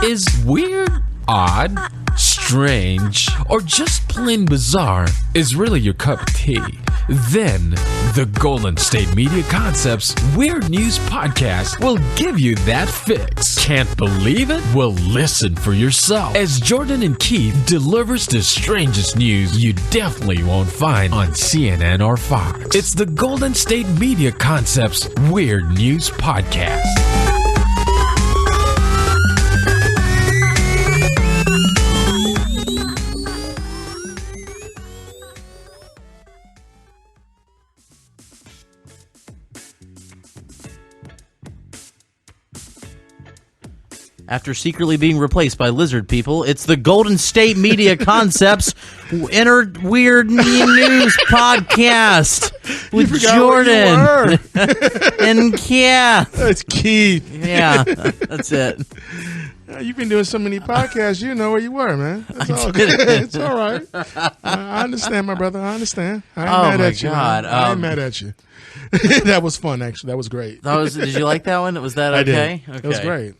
Is weird, odd, strange, or just plain bizarre is really your cup of tea? Then the Golden State Media Concepts Weird News Podcast will give you that fix. Can't believe it? Well, listen for yourself as Jordan and Keith delivers the strangest news you definitely won't find on CNN or Fox. It's the Golden State Media Concepts Weird News Podcast. After secretly being replaced by lizard people, it's the Golden State Media Concepts Weird News Podcast with Jordan and Keith. It's Keith. Yeah, that's it. You've been doing so many podcasts, you know where you were, man. It's all good. It's all right. I understand, my brother. I understand. I ain't mad at you. God. I ain't mad at you. That was fun, actually. That was great. Did you like that one? Was that okay? I did. It was great.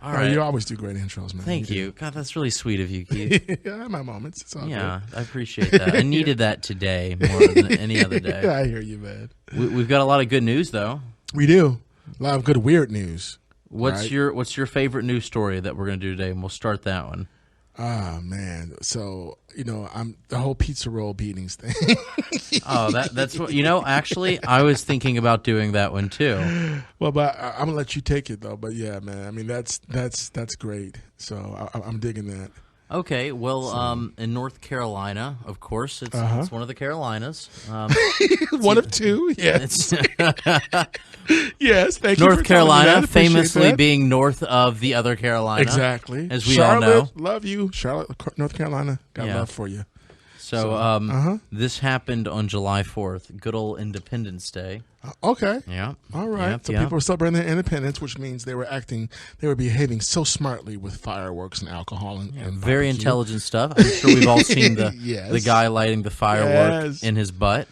All right. You always do great intros, man. Thank you. God, that's really sweet of you, Keith. Yeah, I have my moments. It's all good. I appreciate that. I needed that today more than any other day. I hear you, man. We've got a lot of good news, though. We do. A lot of good weird news. What's your favorite news story that we're going to do today? And we'll start that one. Ah, man. So, I'm the whole pizza roll beatings thing. Oh, that's what, actually, I was thinking about doing that one too. Well, but I'm going to let you take it, though. But yeah, man, I mean, that's great. So I'm digging that. Okay, well, in North Carolina, of course, it's one of the Carolinas. One of two, yes. Yes, thank you. North Carolina, famously being north of the other Carolina. Exactly. As we Charlotte, all know. Love you. Charlotte, North Carolina, got love for you. So, this happened on July 4th, good old Independence Day. Okay. Yeah. All right. Yep, so people were celebrating their independence, which means they were behaving so smartly with fireworks and alcohol and very barbecue. Intelligent stuff. I'm sure we've all seen the Yes. the guy lighting the firework Yes. in his butt.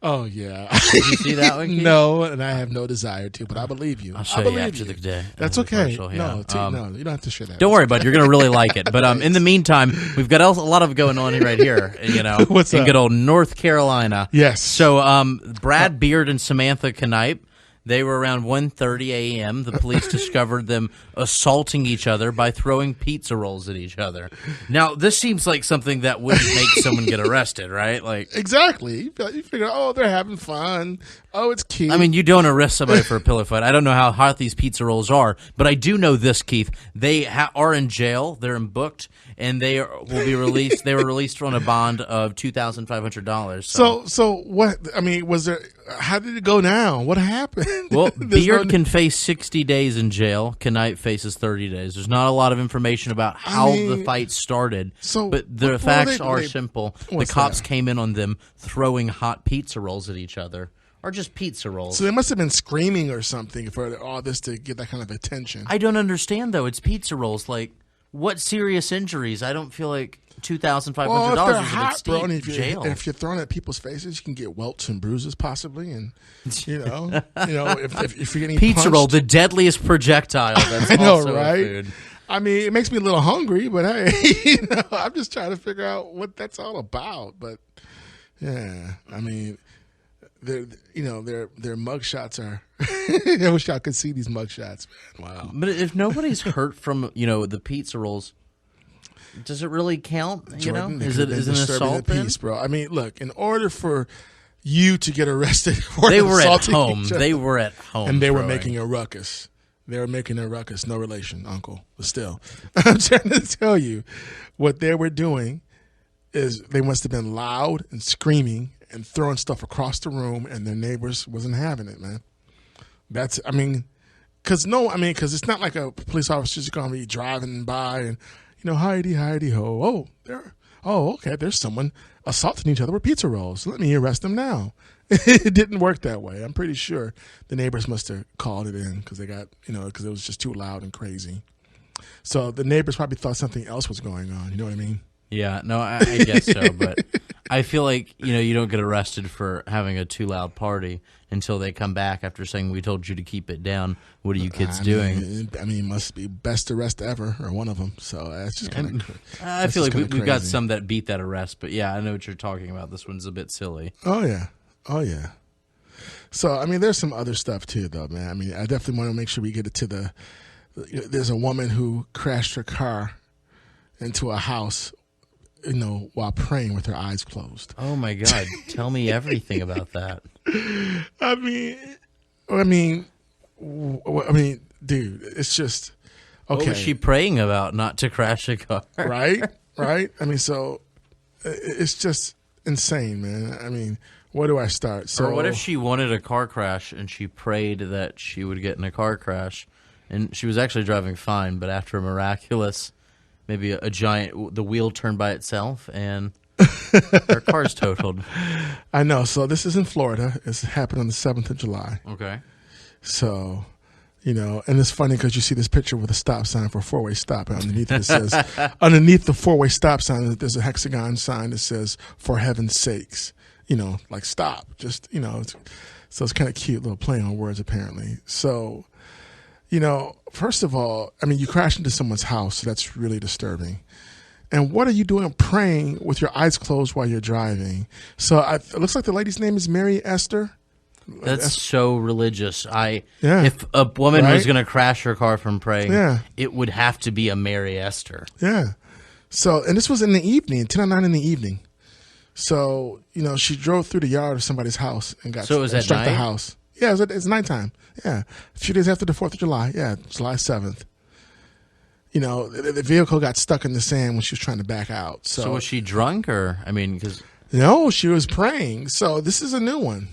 Oh, yeah. Did you see that one, Keith? No, and I have no desire to, but I believe you. I'll show you after the day. That's okay. Commercial, No, yeah. no, you don't have to share that. Don't worry, bud. You're going to really like it. But in the meantime, we've got a lot of going on right here. What's in up? good old North Carolina. Yes. So Brad Beard and Samantha Knipe, they were around 1:30 a.m. The police discovered them assaulting each other by throwing pizza rolls at each other. Now, this seems like something that wouldn't make someone get arrested, right? Like Exactly. You figure, they're having fun. Oh, it's cute. I mean, you don't arrest somebody for a pillow fight. I don't know how hot these pizza rolls are, but I do know this, Keith. They are in jail. They're booked, and they will be released. They were released on a bond of $2,500. So what? I mean, was there? How did it go down? What happened? Well, Beard can face 60 days in jail. Knight faces 30 days. There's not a lot of information about how the fight started, but the facts are simple. The cops came in on them throwing hot pizza rolls at each other. Or just pizza rolls. So they must have been screaming or something for all this to get that kind of attention. I don't understand, though. It's pizza rolls. Like, what serious injuries? I don't feel like $2,500 is an steep jail. If you're throwing at people's faces, you can get welts and bruises possibly, and if you're getting pizza punched, roll, the deadliest projectile. That's I know, also right? food. I mean, it makes me a little hungry, but hey, I'm just trying to figure out what that's all about. But yeah, I mean. Their mugshots are. I wish I could see these mugshots, man. Wow! But if nobody's hurt from the pizza rolls, does it really count? Jordan, is it an assault? The peace, bro. I mean, look. In order for you to get arrested, they were at home. They were at home, and they were making a ruckus. They were making a ruckus. No relation, uncle. But still, I'm trying to tell you, what they were doing is they must have been loud and screaming and throwing stuff across the room, and their neighbors wasn't having it, man. Because it's not like a police officer just going to be driving by and, hidey, ho. Okay, there's someone assaulting each other with pizza rolls. Let me arrest them now. It didn't work that way. I'm pretty sure the neighbors must have called it in because they got, because it was just too loud and crazy. So the neighbors probably thought something else was going on. You know what I mean? Yeah, no, I guess so. But I feel like, you don't get arrested for having a too loud party until they come back after saying we told you to keep it down. What are you kids doing? It must be best arrest ever, or one of them. So that's just kind of. I feel like we've got some that beat that arrest, but yeah, I know what you're talking about. This one's a bit silly. Oh yeah. So there's some other stuff too, though, man. I definitely want to make sure we get it to there's a woman who crashed her car into a house, while praying with her eyes closed. Oh my God! Tell me everything about that. Dude, it's just okay. What was she praying about? Not to crash a car, right? So it's just insane, man. Where do I start? So, or what if she wanted a car crash and she prayed that she would get in a car crash, and she was actually driving fine, but after a miraculous, maybe a giant, the wheel turned by itself and her car's totaled. I know. So this is in Florida. It's happened on the 7th of July. Okay. So, and it's funny because you see this picture with a stop sign for a four-way stop. And underneath it says, underneath the four-way stop sign, there's a hexagon sign that says, "For heaven's sakes," like stop. Just, so it's kind of cute, little play on words apparently. So, first of all, you crash into someone's house. So that's really disturbing. And what are you doing praying with your eyes closed while you're driving? So it looks like the lady's name is Mary Esther. That's so religious. If a woman was going to crash her car from praying, it would have to be a Mary Esther. Yeah. So, and this was in the evening, 10:09 in the evening. So, she drove through the yard of somebody's house and got struck the house. Yeah, it's nighttime. Yeah. A few days after the 4th of July. Yeah, July 7th. The vehicle got stuck in the sand when she was trying to back out. So was she drunk or, because... No, she was praying. So this is a new one.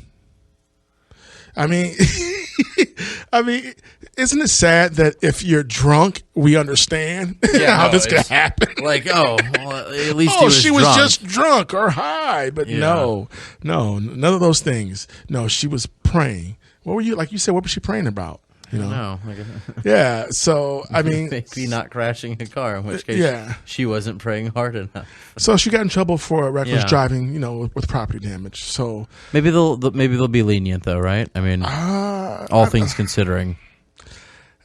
Isn't it sad that if you're drunk, we understand how this could happen? Like, at least she was just drunk or high. But no, none of those things. No, she was praying. What were you, like you said, what was she praying about? No. Yeah, so, maybe not crashing a car, in which case she wasn't praying hard enough. So she got in trouble for reckless driving, with property damage. So maybe they'll be lenient, though, right? All things considering.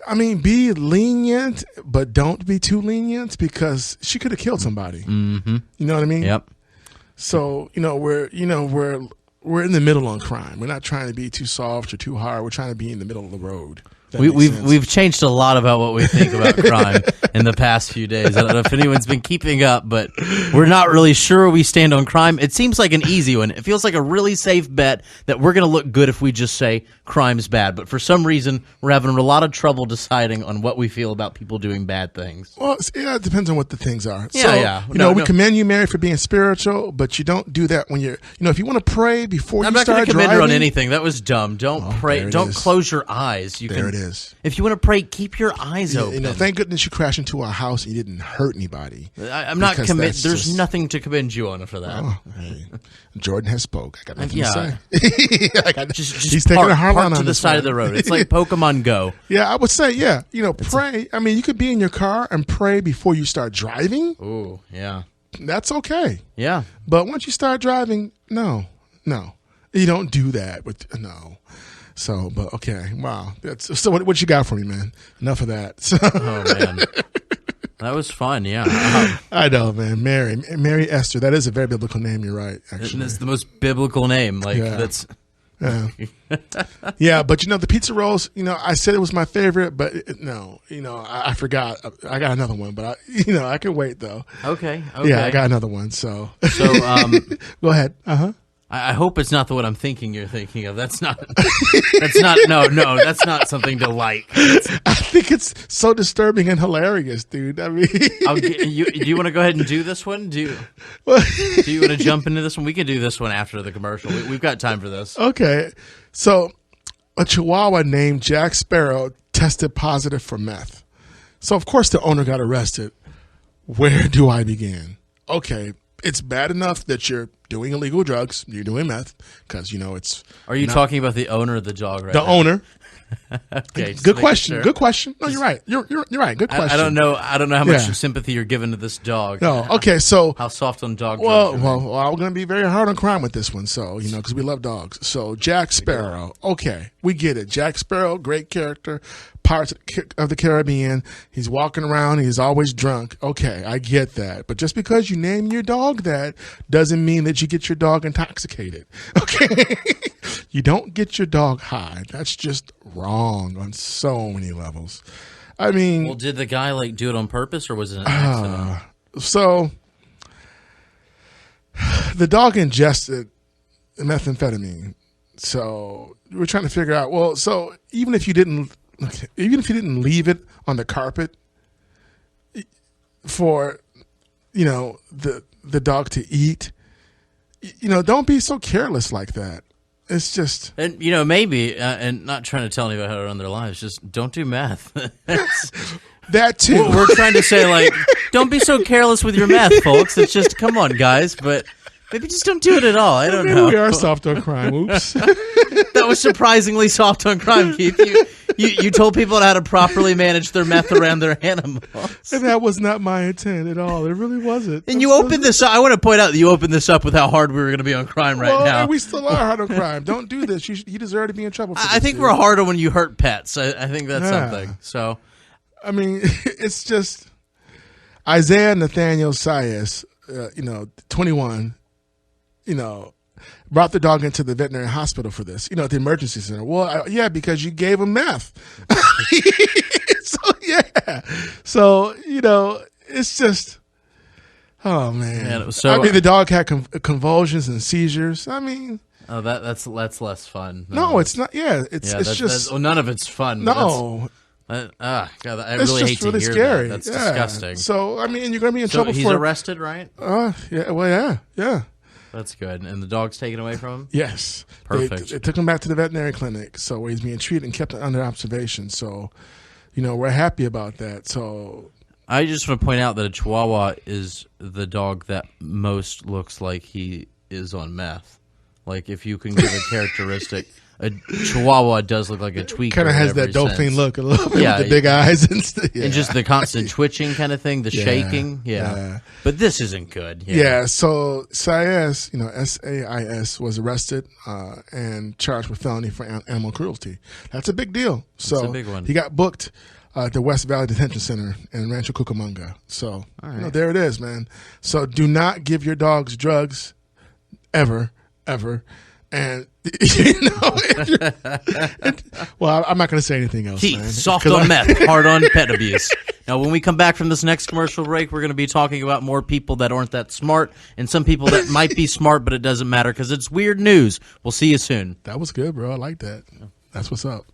Be lenient, but don't be too lenient because she could have killed somebody. Mm-hmm. You know what I mean? Yep. So, we're in the middle on crime. We're not trying to be too soft or too hard. We're trying to be in the middle of the road. We've changed a lot about what we think about crime in the past few days. I don't know if anyone's been keeping up, but we're not really sure where we stand on crime. It seems like an easy one. It feels like a really safe bet that we're going to look good if we just say crime's bad. But for some reason, we're having a lot of trouble deciding on what we feel about people doing bad things. Well, it depends on what the things are. We commend you, Mary, for being spiritual, but you don't do that when you're, if you want to pray before you start driving. I'm not going to commend her on anything. That was dumb. Don't pray. Don't close your eyes. It is. If you want to pray, keep your eyes open. Thank goodness you crashed into a house and you didn't hurt anybody. I'm not commend. There's nothing to commend you on for that. Oh, hey. Jordan has spoke. I got nothing to say. Just he's taking a hard line to on the side of the road. It's like Pokemon Go. Yeah, I would say, pray. You could be in your car and pray before you start driving. Ooh, yeah. That's okay. Yeah. But once you start driving, no. You don't do that. No. So, but okay, wow. So what you got for me, man? Enough of that. Oh, man. That was fun, yeah. I know, man. Mary Esther. That is a very biblical name. You're right, actually. And it's the most biblical name. That's... Yeah. Yeah, but the pizza rolls, I said it was my favorite, but no, I forgot. I got another one, but I can wait though. Okay. Yeah, I got another one, so. Go ahead. Uh-huh. I hope it's not the one I'm thinking you're thinking of. That's not something to like. I think it's so disturbing and hilarious, dude. Do you want to go ahead and do this one? Do you want to jump into this one? We can do this one after the commercial. We've got time for this. Okay. So a Chihuahua named Jack Sparrow tested positive for meth. So of course the owner got arrested. Where do I begin? Okay. It's bad enough that you're doing illegal drugs. You're doing meth because, it's... Are you talking about the owner of the dog right now? The owner. Okay, good question. Sure. Good question. No, you're right. You're right. Good question. I don't know how much sympathy you're giving to this dog. No. Okay. So how soft on dog? Well, we're going to be very hard on crime with this one. So because we love dogs. So Jack Sparrow. Okay, we get it. Jack Sparrow, great character. Pirates of the Caribbean. He's walking around. He's always drunk. Okay, I get that. But just because you name your dog that doesn't mean that you get your dog intoxicated. Okay, you don't get your dog high. That's just wrong on so many levels. I mean, well, did the guy do it on purpose or was it an accident? So the dog ingested methamphetamine. So we're trying to figure out. Well, so even if you didn't leave it on the carpet for, the dog to eat, don't be so careless like that. It's just, and maybe, and not trying to tell anybody how to run their lives. Just don't do meth. That too. We're trying to say don't be so careless with your meth, folks. It's just, come on, guys, but. Maybe just don't do it at all. I don't know. We are soft on crime. Oops. That was surprisingly soft on crime, Keith. You told people how to properly manage their meth around their animals. And that was not my intent at all. It really wasn't. And you opened this up. I want to point out that you opened this up with how hard we were going to be on crime right now. And we still are hard on crime. Don't do this. You deserve to be in trouble for this. I think we're harder when you hurt pets. I think that's something. So, I mean, it's just Isaiah Nathaniel Sias, 21, brought the dog into the veterinary hospital for this, at the emergency center. Well, because you gave him meth. So, it's just, oh, man. The dog had convulsions and seizures. I mean. Oh, that's less fun. No, it's not. Yeah, it's just. None of it's fun. No. God, I really hate to hear scary. That. That's disgusting. So, I mean, you're going to be in trouble for. He's arrested, right? Yeah. That's good. And the dog's taken away from him? Yes. Perfect. They took him back to the veterinary clinic, so where he's being treated and kept under observation. So, we're happy about that. So, I just want to point out that a Chihuahua is the dog that most looks like he is on meth. If you can give a characteristic, a Chihuahua does look like a tweaker. Kind of has that Dauphin look a little bit with the big eyes and stuff. And just the constant twitching kind of thing, the shaking. Yeah. But this isn't good. So Sias, SAIS, was arrested and charged with felony for animal cruelty. That's a big deal. So that's a big one. He got booked at the West Valley Detention Center in Rancho Cucamonga. So there it is, man. So do not give your dogs drugs ever. And well, I'm not going to say anything else. Keith, soft on meth, hard on pet abuse. Now, when we come back from this next commercial break, we're going to be talking about more people that aren't that smart and some people that might be smart, but it doesn't matter because it's weird news. We'll see you soon. That was good, bro. I like that. That's what's up.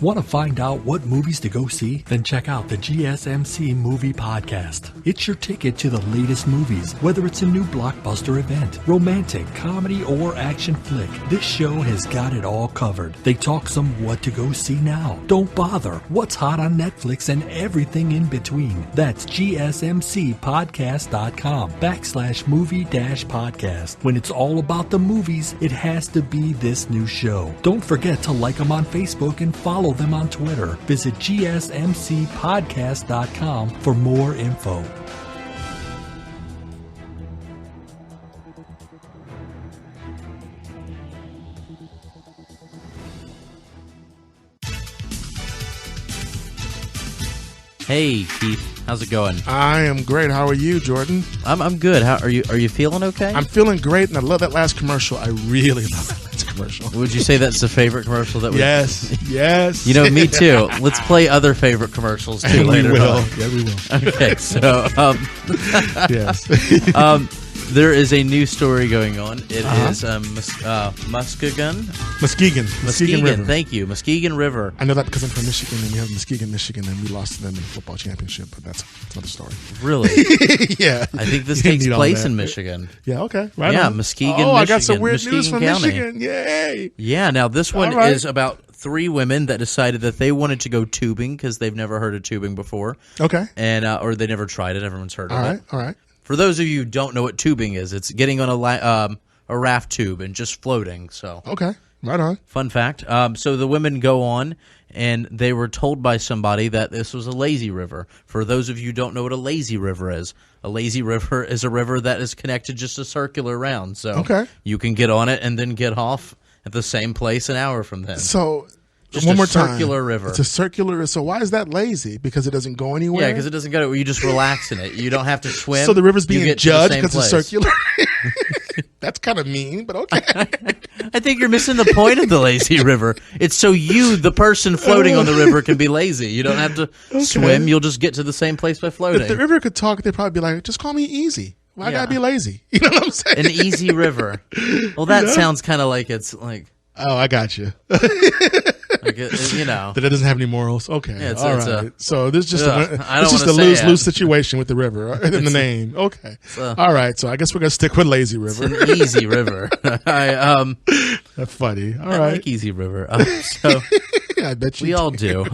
Want to find out what movies to go see? Then check out the GSMC Movie Podcast. It's your ticket to the latest movies, whether it's a new blockbuster event, romantic, comedy, or action flick. This show has got it all covered. They talk some what to go see now. Don't bother. What's hot on Netflix and everything in between. That's GSMCpodcast.com/movie-podcast. When it's all about the movies, it has to be this new show. Don't forget to like them on Facebook and follow them on Twitter. Visit GSMCpodcast.com for more info. Hey, Keith, how's it going? I am great. How are you, Jordan? I'm good. How are you feeling okay? I'm feeling great, and I love that last commercial. I really love that last commercial. Would you say that's the favorite commercial that we? Yes. Me too. Let's play other favorite commercials too later. We will. Yeah, we will. Okay, so yes. There is a new story going on. It is Muskegon River. Thank you, Muskegon River. I know that because I'm from Michigan, and we have Muskegon, Michigan, and we lost to them in the football championship. But that's another story. Really? Yeah. I think this takes place in Michigan. Yeah. Okay. Right. Yeah, on. Muskegon. Michigan. I got some weird news from County. Michigan. Yay! Yeah. Now this one is about 3 women that decided that they wanted to go tubing because they've never heard of tubing before. Okay. And or they never tried it. Everyone's heard of it. All right. For those of you who don't know what tubing is, it's getting on a raft tube and just floating. So okay, Right on. Fun fact. So the women go on, and they were told by somebody that this was a lazy river. For those of you who don't know what a lazy river is, a lazy river is a river that is connected just a circular round. So you can get on it and then get off at the same place an hour from then. So just one more circular time. River. It's a circular. So why is that lazy? Because it doesn't go anywhere? Yeah, because it doesn't go. You just relax in it. You don't have to swim. So the river's being judged because it's place. circular? That's kind of mean, but okay. I think you're missing the point of the lazy river. It's so you, the person floating on the river, can be lazy. You don't have to swim. You'll just get to the same place by floating. If the river could talk, they'd probably be like, just call me easy. Why gotta be lazy? You know what I'm saying? An easy river. Well, that sounds kind of like it's like... Oh, I got you. Like you know. That it doesn't have any morals. Okay. Yeah, all right. So this is just a lose-lose situation with the river in the name. Okay. All right. So I guess we're going to stick with lazy river. It's an easy river. That's funny. All right. I like easy river. So I bet you we all do.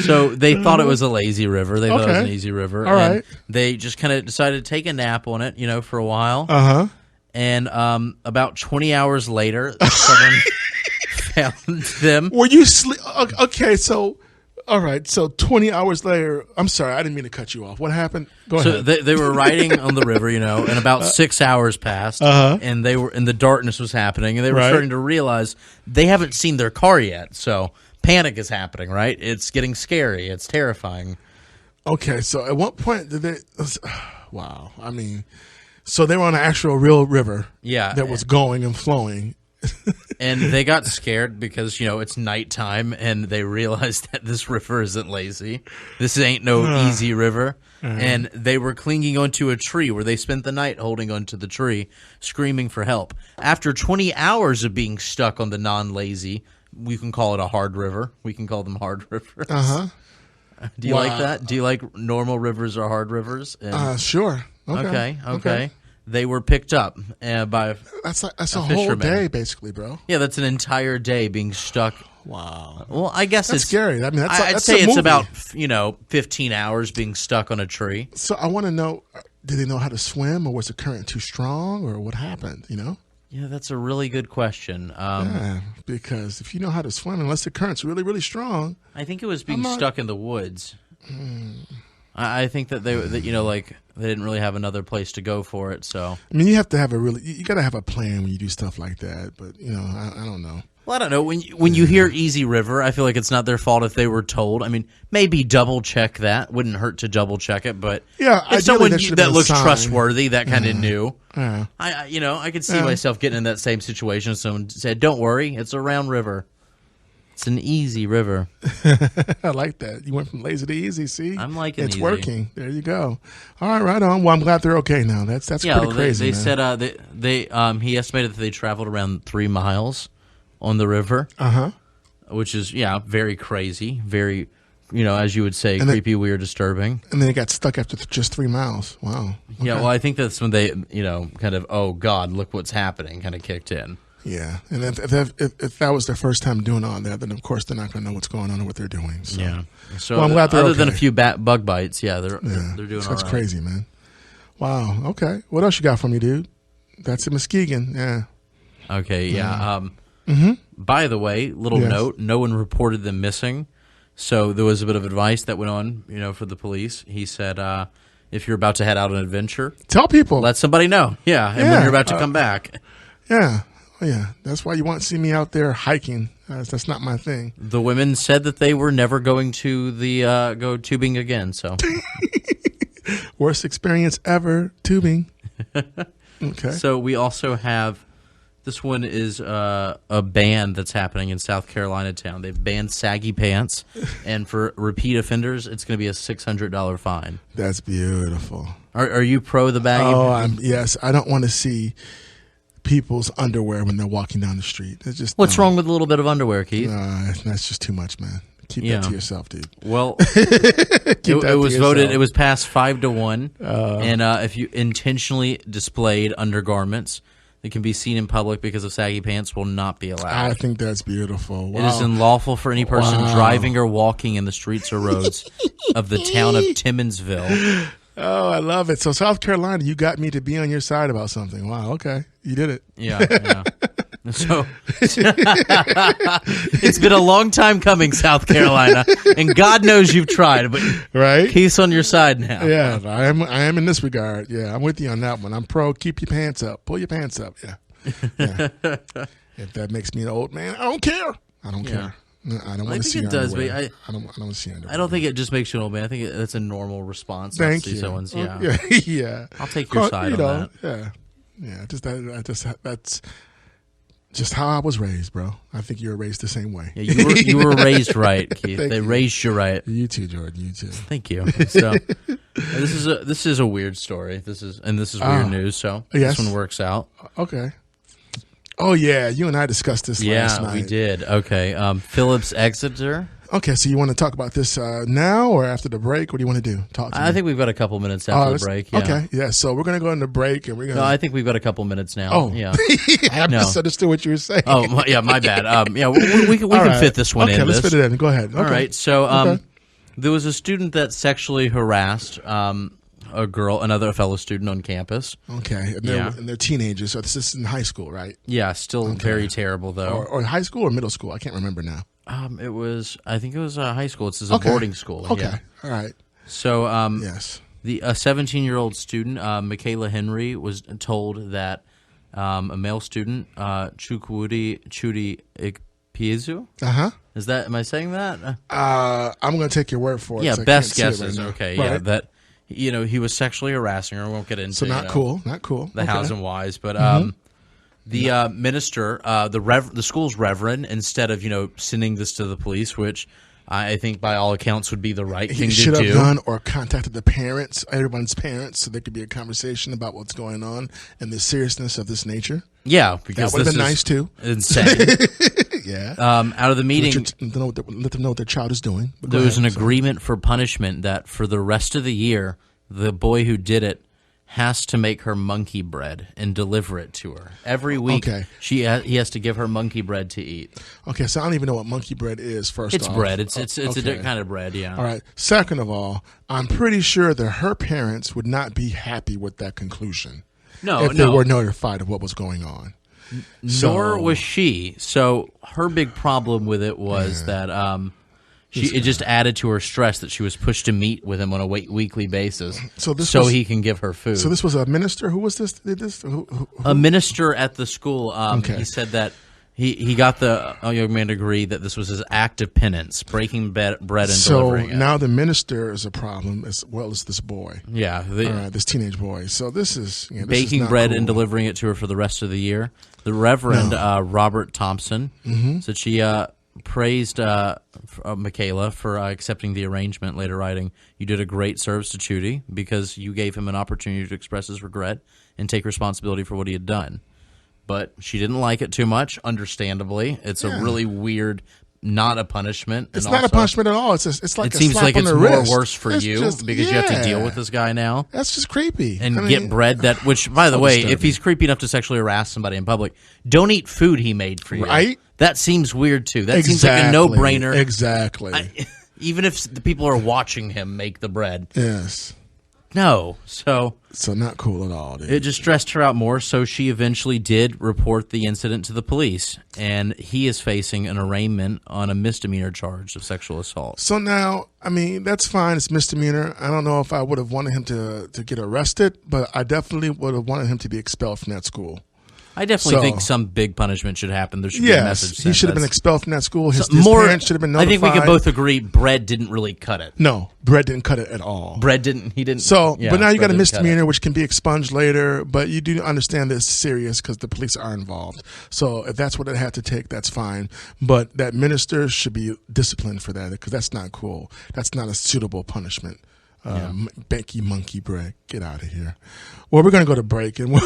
So they thought it was a lazy river. They thought it was an easy river. All right. They just kind of decided to take a nap on it, for a while. Uh-huh. And about 20 hours later, someone found them. Were you sleep? Okay, so, all right. So 20 hours later, I'm sorry, I didn't mean to cut you off. What happened? Go ahead. So they were riding on the river, and about 6 hours passed, and they were, and the darkness was happening, and they were starting to realize they haven't seen their car yet. So panic is happening, right? It's getting scary. It's terrifying. Okay, so at what point did they? Wow, I mean. So they were on an actual real river that was going and flowing. And they got scared because, it's nighttime and they realized that this river isn't lazy. This ain't no easy river. And they were clinging onto a tree where they spent the night holding onto the tree, screaming for help. After 20 hours of being stuck on the non-lazy, we can call it a hard river. We can call them hard rivers. Uh-huh. Do you like that? Do you like normal rivers or hard rivers? Sure. Okay. They were picked up by that's a fisherman. Whole day, basically, bro. Yeah, that's an entire day being stuck. Wow. Well, I guess that's it's scary. I mean, I'd say it's about 15 hours being stuck on a tree. So I want to know: did they know how to swim, or was the current too strong, or what happened? Yeah, that's a really good question. Because if you know how to swim, unless the current's really, really strong, I think it was being stuck in the woods. I think that they didn't really have another place to go for it. So I mean, you have to have you got to have a plan when you do stuff like that. But I don't know. Well, I don't know. When you hear easy river, I feel like it's not their fault if they were told. I mean, maybe double check that. Wouldn't hurt to double check it. But if someone that looks trustworthy, that kind of knew. I could see myself getting in that same situation. If someone said, "Don't worry, it's a round river. It's an easy river." I like that. You went from lazy to easy. See, I'm liking it's easy. working. There you go. All right, right on. Well, I'm glad they're okay now. That's pretty crazy. They said he estimated that they traveled around 3 miles on the river. Which is very crazy, very as you would say, creepy, weird, disturbing. And then they got stuck after just 3 miles. Wow. Okay. Yeah. Well, I think that's when they kind of oh God, look what's happening kind of kicked in. Yeah, and if that was their first time doing all that, then of course they're not going to know what's going on or what they're doing. So. Yeah. So I'm glad they're other okay. than a few bug bites, they're doing all right. That's crazy, man. Wow. Okay. What else you got for me, dude? That's in Muskegon. Yeah. Okay. Yeah. By the way, little note: no one reported them missing, so there was a bit of advice that went on, for the police. He said, if you're about to head out on an adventure, tell people, let somebody know. Yeah, and when you're about to come back. Yeah. Oh, yeah, that's why you won't see me out there hiking. That's not my thing. The women said that they were never going to go tubing again. So, worst experience ever tubing. Okay. So we also have this one is a ban that's happening in South Carolina town. They've banned saggy pants, and for repeat offenders, it's going to be a $600 fine. That's beautiful. Are you pro the baggy? Oh, yes. I don't want to see people's underwear when they're walking down the street. It's just what's wrong with a little bit of underwear, Keith? That's just too much, man. Keep that to yourself, dude. Well, it was voted. It was passed 5-1, and if you intentionally displayed undergarments that can be seen in public because of saggy pants, will not be allowed. I think that's beautiful. Wow. It is unlawful for any person driving or walking in the streets or roads of the town of Timminsville. Oh, I love it. So South Carolina, you got me to be on your side about something. Wow, okay. You did it. Yeah. So it's been a long time coming, South Carolina, and God knows you've tried, but right? Keith's on your side now. Yeah, I am in this regard. Yeah, I'm with you on that one. I'm pro. Keep your pants up. Pull your pants up. Yeah. If that makes me an old man, I don't care. I don't care. I don't want to see you underwear. I don't want to see underwear. I don't think it just makes you an old man. I think it's a normal response. Thank you. Someone's, yeah. I'll take your side on that. Yeah. That's just how I was raised, bro. I think you were raised the same way. Yeah, you were raised right, Keith. They raised you right. You too, Jordan. You too. Thank you. So this is a weird story. This is weird news. So this one works out. Okay. Oh yeah, you and I discussed this last night. Yeah, we did. Okay, Phillips Exeter. Okay, so you want to talk about this now or after the break? What do you want to do? Talk to me. I think we've got a couple minutes after the break. Yeah. Okay, yeah. So we're gonna go into break, and we're gonna. No, I think we've got a couple minutes now. Oh, yeah. I misunderstood what you were saying. Oh, yeah, my bad. Yeah, we can fit this one in. Okay, let's fit it in. Go ahead. All right. So, there was a student that sexually harassed a fellow student on campus. Okay, and they're teenagers, so this is in high school, right? Yeah, still very terrible though. Or high school or middle school? I can't remember now. I think it was high school. It's a boarding school. Okay, yeah. All right. So, yes, a 17-year-old student, Michaela Henry, was told that a male student, Chukwudi Ikpeazu. Am I saying that? I'm going to take your word for it. Yeah, so best guesses. Right okay, right. Yeah, that. He was sexually harassing her. I won't get into cool. The hows and whys, but the minister, the school's reverend, instead of sending this to the police, which I think by all accounts would be the right thing to do, should have done, or contacted the parents, everyone's parents, so there could be a conversation about what's going on and the seriousness of this nature. Yeah, because that would have been nice too. Insane. Yeah. Out of the meeting, let them know what their child is doing. There was an agreement for punishment that for the rest of the year, the boy who did it has to make her monkey bread and deliver it to her every week. Okay. He has to give her monkey bread to eat. Okay, so I don't even know what monkey bread is. It's bread. It's a different kind of bread. Yeah. All right. Second of all, I'm pretty sure that her parents would not be happy with that conclusion. No, if they were notified of what was going on. Nor was she. So her big problem with it was that it just added to her stress that she was pushed to meet with him on a weekly basis so he can give her food. So this was a minister? Who was this? Did this? Who? A minister at the school. He said that he got the young man to agree that this was his act of penance, breaking bread and delivering it. So now the minister is a problem as well as this boy. Yeah. All right, this teenage boy. So this is... baking bread and delivering it to her for the rest of the year. The Reverend Robert Thompson said she praised Michaela for accepting the arrangement, later writing, "You did a great service to Chudy because you gave him an opportunity to express his regret and take responsibility for what he had done." But she didn't like it too much, understandably. It's a really weird, not a punishment. It's not a punishment at all. It's like a slap on the wrist. It seems like it's more worse for you because you have to deal with this guy now. That's just creepy. And get bread which, by the way, if he's creepy enough to sexually harass somebody in public, don't eat food he made for you. Right? That seems weird, too. That seems like a no-brainer. Exactly. Even if the people are watching him make the bread. Yes. No. So not cool at all, dude. It just stressed her out more, so she eventually did report the incident to the police, and he is facing an arraignment on a misdemeanor charge of sexual assault. So now, I mean, that's fine. It's misdemeanor. I don't know if I would have wanted him to get arrested, but I definitely would have wanted him to be expelled from that school. I definitely think some big punishment should happen. There should be a message sent. He should have been expelled from that school. His parents should have been notified. I think we can both agree bread didn't really cut it. No, bread didn't cut it at all. He didn't. So, but now you got a misdemeanor which can be expunged later, but you do understand that it's serious because the police are involved. So if that's what it had to take, that's fine. But that minister should be disciplined for that because that's not cool. That's not a suitable punishment. Becky Monkey Bread, get out of here. Well, we're going to go to break, and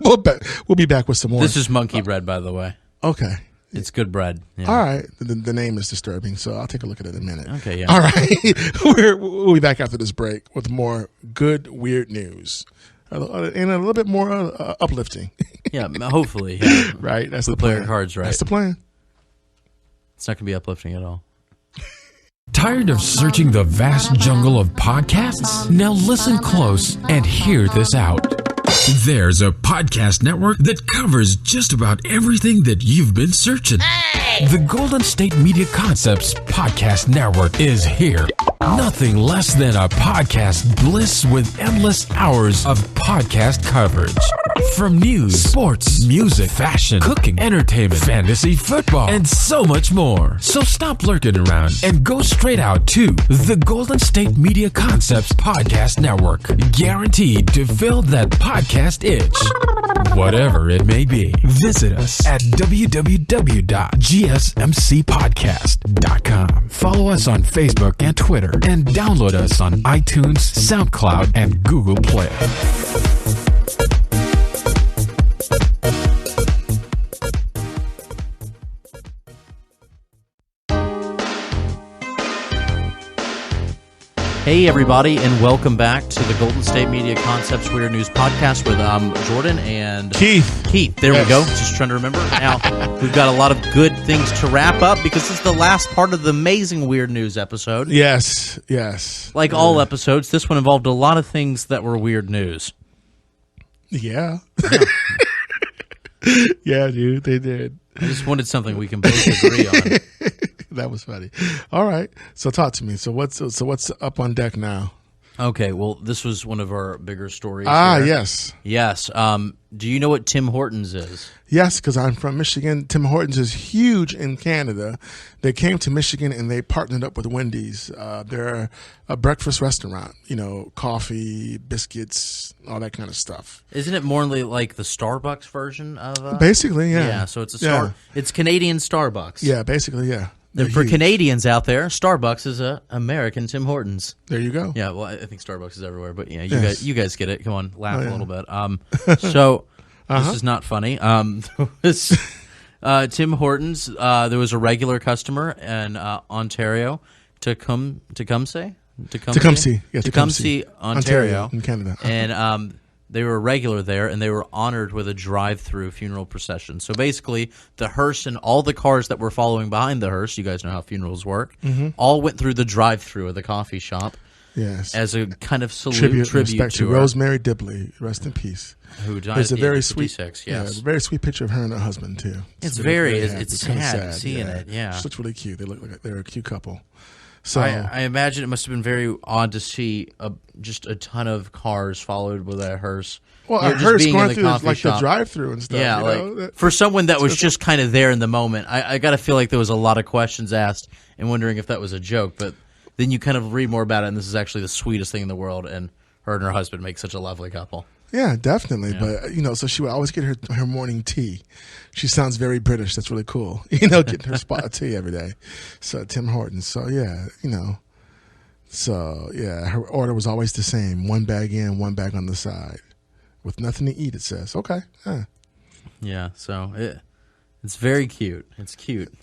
we'll be back with some more. This is monkey bread, by the way. Okay. It's good bread. Yeah. All right. The name is disturbing, so I'll take a look at it in a minute. Okay, yeah. All right. We'll be back after this break with more good, weird news. And a little bit more uplifting. Yeah, hopefully. Yeah. Right? That's the plan. Play our cards right. That's the plan. It's not going to be uplifting at all. Tired of searching the vast jungle of podcasts? Now listen close and hear this out. There's a podcast network that covers just about everything that you've been searching. Hey! The Golden State Media Concepts Podcast Network is here. Nothing less than a podcast bliss with endless hours of podcast coverage. From news, sports, music, fashion, cooking, entertainment, fantasy, football, and so much more. So stop lurking around and go straight out to the Golden State Media Concepts Podcast Network. Guaranteed to fill that podcast itch. Whatever it may be. Visit us at www.gsmcpodcast.com. Follow us on Facebook and Twitter, and download us on iTunes, SoundCloud, and Google Play. Hey everybody, and welcome back to the Golden State Media Concepts Weird News Podcast with Jordan and Keith. There we go. Just trying to remember. Now, we've got a lot of good things to wrap up because this is the last part of the amazing Weird News episode. Yes. Like all episodes, this one involved a lot of things that were weird news. Yeah. Yeah, dude, they did. I just wanted something we can both agree on. That was funny. All right. So talk to me. So what's up on deck now? Okay. Well, this was one of our bigger stories. Yes. Yes. Do you know what Tim Hortons is? Yes, because I'm from Michigan. Tim Hortons is huge in Canada. They came to Michigan and they partnered up with Wendy's. They're a breakfast restaurant. You know, coffee, biscuits, all that kind of stuff. Isn't it more like the Starbucks version of? Basically, yeah. Yeah. So it's It's Canadian Starbucks. Yeah. Basically, yeah. And for Canadians out there, Starbucks is a American Tim Hortons. There you go. Yeah, well, I think Starbucks is everywhere, but yeah, you guys get it. Come on, laugh a little bit. So this is not funny. Tim Hortons. There was a regular customer in Ontario, Tecumseh, Ontario, in Canada, and they were a regular there, and they were honored with a drive-through funeral procession. So basically, the hearse and all the cars that were following behind the hearse, you guys know how funerals work, all went through the drive-through of the coffee shop. Yes, as a kind of tribute to Rosemary Dibley, rest in peace, who died. There's a very sweet, 56, yes. a very sweet picture of her and her husband too. It's sad seeing it. Yeah, she looks really cute. They look like they're a cute couple. So I imagine it must have been very odd to see just a ton of cars followed with a hearse. Well, a hearse going through the drive-through and stuff. Yeah, for someone that was just kind of there in the moment, I got to feel like there was a lot of questions asked and wondering if that was a joke. But then you kind of read more about it, and this is actually the sweetest thing in the world. And her and her husband make such a lovely couple. Yeah, definitely. Yeah. But, so she would always get her morning tea. She sounds very British. That's really cool. Getting her spot of tea every day. So, Tim Hortons. So, yeah, So, yeah, her order was always the same. One bag in, one bag on the side. With nothing to eat, it says. Okay. Yeah, so it's very cute. It's cute.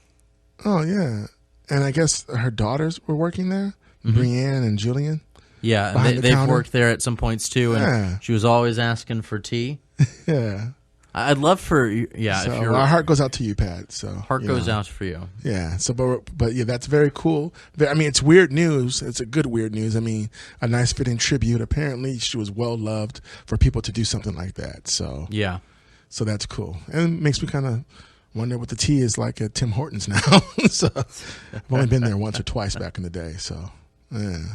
Oh, yeah. And I guess her daughters were working there, Brienne and Julian. Yeah, they've worked there at some points too, and she was always asking for tea. Yeah. I'd love for So if our heart goes out to you, Pat. So heart goes out for you. Yeah. So, but yeah, that's very cool. I mean, it's weird news. It's a good weird news. I mean, a nice fitting tribute. Apparently, she was well loved for people to do something like that. So yeah. So that's cool, and it makes me kind of wonder what the tea is like at Tim Hortons now. So I've only been there once or twice back in the day. So yeah.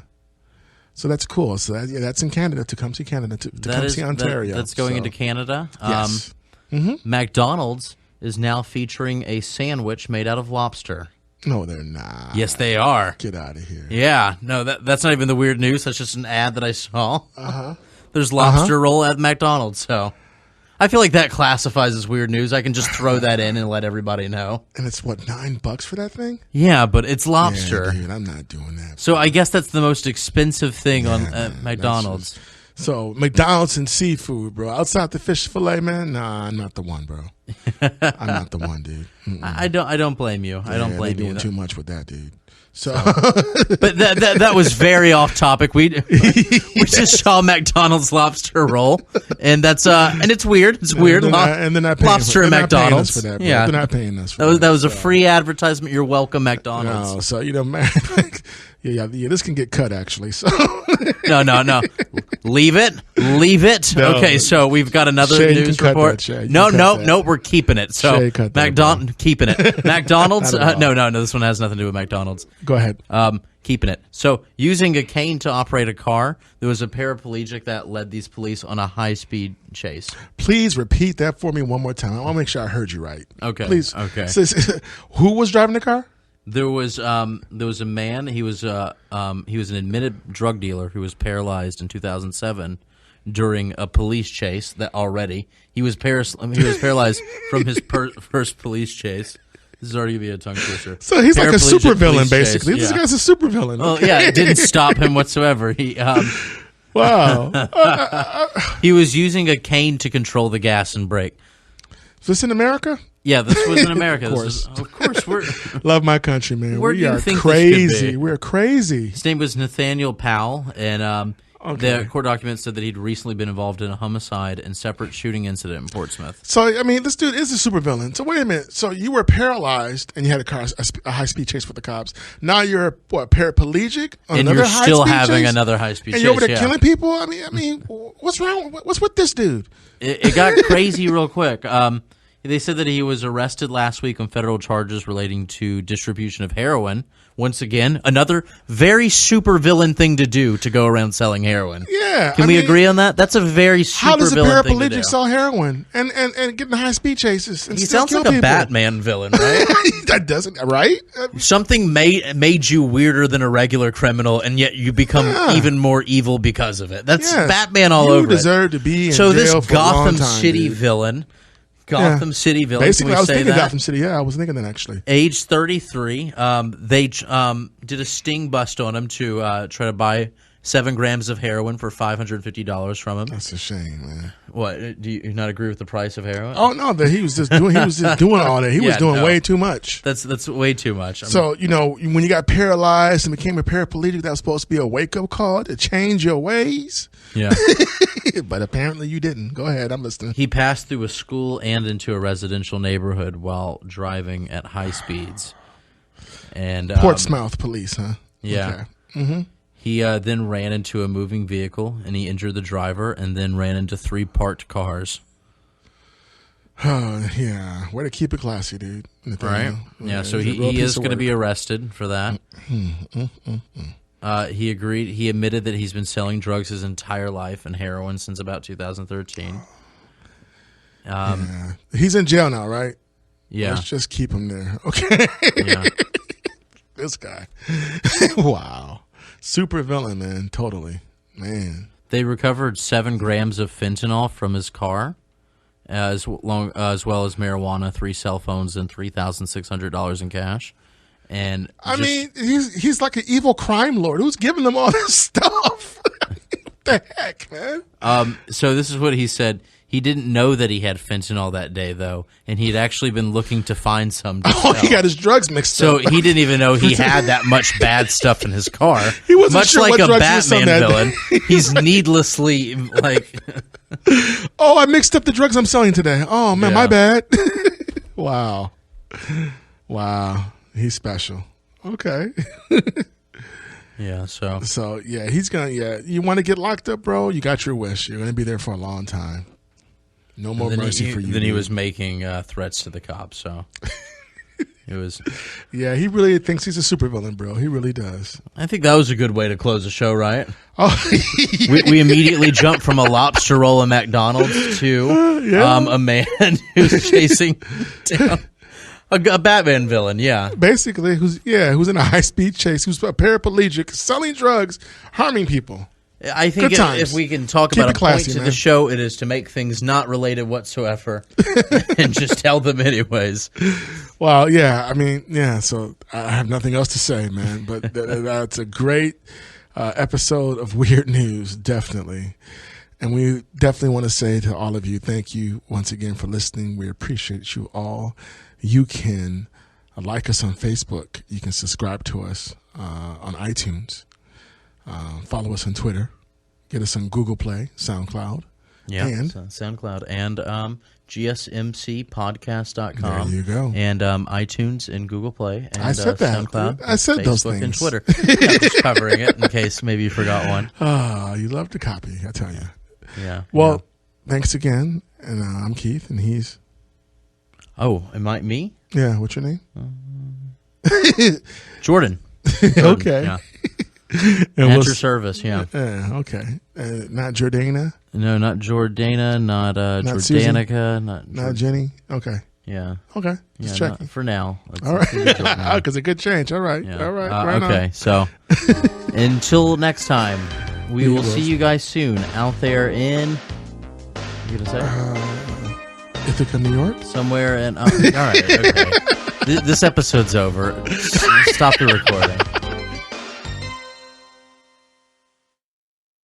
So that's cool. So that's in Canada, Tecumseh, Canada, Tecumseh, Ontario. That's going into Canada. Yes. McDonald's is now featuring a sandwich made out of lobster. No, they're not. Yes, they are. Get out of here. Yeah. No, that's not even the weird news. That's just an ad that I saw. There's lobster roll at McDonald's. So I feel like that classifies as weird news. I can just throw that in and let everybody know. And it's what, $9 for that thing? Yeah, but it's lobster. Yeah, dude, I'm not doing that. So I guess that's the most expensive thing at McDonald's. So McDonald's and seafood, bro. Outside the fish fillet, man. Nah, I'm not the one, bro. I'm not the one, dude. I don't blame you. I don't blame you. Doing too much with that, dude. So, but that was very off topic. We just saw McDonald's lobster roll, and that's and it's weird. It's weird. And they're not paying lobster at McDonald's for that. Bro. Yeah, they're not paying us. For that was a free advertisement. You're welcome, McDonald's. No, so man, Yeah, this can get cut, actually. So No. Leave it. No. Okay, so we've got another news report. No, we're keeping it. So keeping it. McDonald's. No. This one has nothing to do with McDonald's. Go ahead. Keeping it. So, using a cane to operate a car, there was a paraplegic that led these police on a high-speed chase. Please repeat that for me one more time. I want to make sure I heard you right. Okay. Please. Okay. Who was driving the car? There was a man. He was an admitted drug dealer who was paralyzed in 2007 during a police chase. He was paralyzed from his first police chase. This is already going to be a tongue twister. So he's like a supervillain, basically. This guy's a supervillain. Well, yeah, it didn't stop him whatsoever. Wow. He was using a cane to control the gas and brake. Is this in America? Yeah, this was in America. Of course. Of course. Love my country, man. Where we do you are think crazy. This could be? We're crazy. His name was Nathaniel Powell, and the court documents said that he'd recently been involved in a homicide and separate shooting incident in Portsmouth. So, I mean, this dude is a supervillain. So, wait a minute. So, you were paralyzed and you had a high-speed chase with the cops. Now you're, paraplegic? And you're still having another high-speed chase. And you're over there killing people? I mean, what's wrong? What's with this dude? It got crazy real quick. They said that he was arrested last week on federal charges relating to distribution of heroin. Once again, another very super villain thing to do to go around selling heroin. Yeah. Can we agree on that? That's a very super villain thing to do. How does a paraplegic sell heroin and get in high speed chases? And he sounds like a Batman villain, right? That doesn't, right? Something made you weirder than a regular criminal, and yet you become even more evil because of it. That's Batman all over it. You deserve to be in jail this for a long Gotham time, City dude. villain. City villain. Basically, I was thinking Gotham City. Yeah, I was thinking that actually. Age 33. They did a sting bust on him to try to buy 7 grams of heroin for $550 from him. That's a shame, man. What? Do you not agree with the price of heroin? Oh no, that he was just doing all that. He was doing way too much. That's way too much. So when you got paralyzed and became a paraplegic, that was supposed to be a wake up call to change your ways. Yeah. But apparently you didn't. Go ahead, I'm listening. He passed through a school and into a residential neighborhood while driving at high speeds. And Portsmouth police, huh? Yeah. Okay. Mm-hmm. He then ran into a moving vehicle, and he injured the driver, and then ran into 3 parked cars. Yeah. Way to keep it classy, dude. Right? Yeah, so he is going to be arrested for that. He agreed. He admitted that he's been selling drugs his entire life and heroin since about 2013. He's in jail now, right? Yeah. Let's just keep him there. Okay. Yeah. This guy. Wow. Super villain, man. Totally. Man. They recovered 7 grams of fentanyl from his car, as well as marijuana, 3 cell phones, and $3,600 in cash. And I mean, he's like an evil crime lord. Who's giving them all this stuff? What the heck, man? So this is what he said. He didn't know that he had fentanyl that day, though, and he'd actually been looking to find some to sell. He got his drugs mixed up. So he didn't even know he had that much bad stuff in his car. He wasn't much sure like what a drugs Batman villain. He's needlessly like. Oh, I mixed up the drugs I'm selling today. Oh man, my bad. Wow. He's special. Okay. Yeah, So yeah, he's gonna. Yeah, you want to get locked up, bro? You got your wish. You're gonna be there for a long time. No more mercy for you. Then he was making threats to the cops. So it was. Yeah, he really thinks he's a supervillain, bro. He really does. I think that was a good way to close the show, right? Oh, we immediately jumped from a lobster roll at McDonald's to a man who's chasing down. A Batman villain, yeah. Basically, who's in a high-speed chase, who's a paraplegic, selling drugs, harming people. I think if we can talk about a point to the show, it is to make things not related whatsoever and just tell them anyways. Well, yeah, I mean, yeah, so I have nothing else to say, man, but that's a great episode of Weird News, definitely. And we definitely want to say to all of you, thank you once again for listening. We appreciate you all. You can like us on Facebook. You can subscribe to us on iTunes. Follow us on Twitter. Get us on Google Play, SoundCloud, Yeah, and SoundCloud and GSMCpodcast.com. There you go. And iTunes and Google Play. And, I said that. SoundCloud. I said Facebook those things. and Twitter. Yeah, just covering it in case maybe you forgot one. You love to copy, I tell you. Yeah. Well, thanks again. And I'm Keith, and he's... Oh, am I me? Yeah, what's your name? Jordan. Okay. Yeah. And At your service, yeah. Okay. Not Jordana? No, not Jordana, not Jordanica. Susan? Not Jenny? Okay. Yeah. Okay. Just checking. For now. All right. Because it could change. All right. Yeah. All right. Right okay. on. So until next time, we will see you guys soon out there in... You gonna say? Ithaca, New York? Somewhere in... all right. Okay. This episode's over. Stop the recording.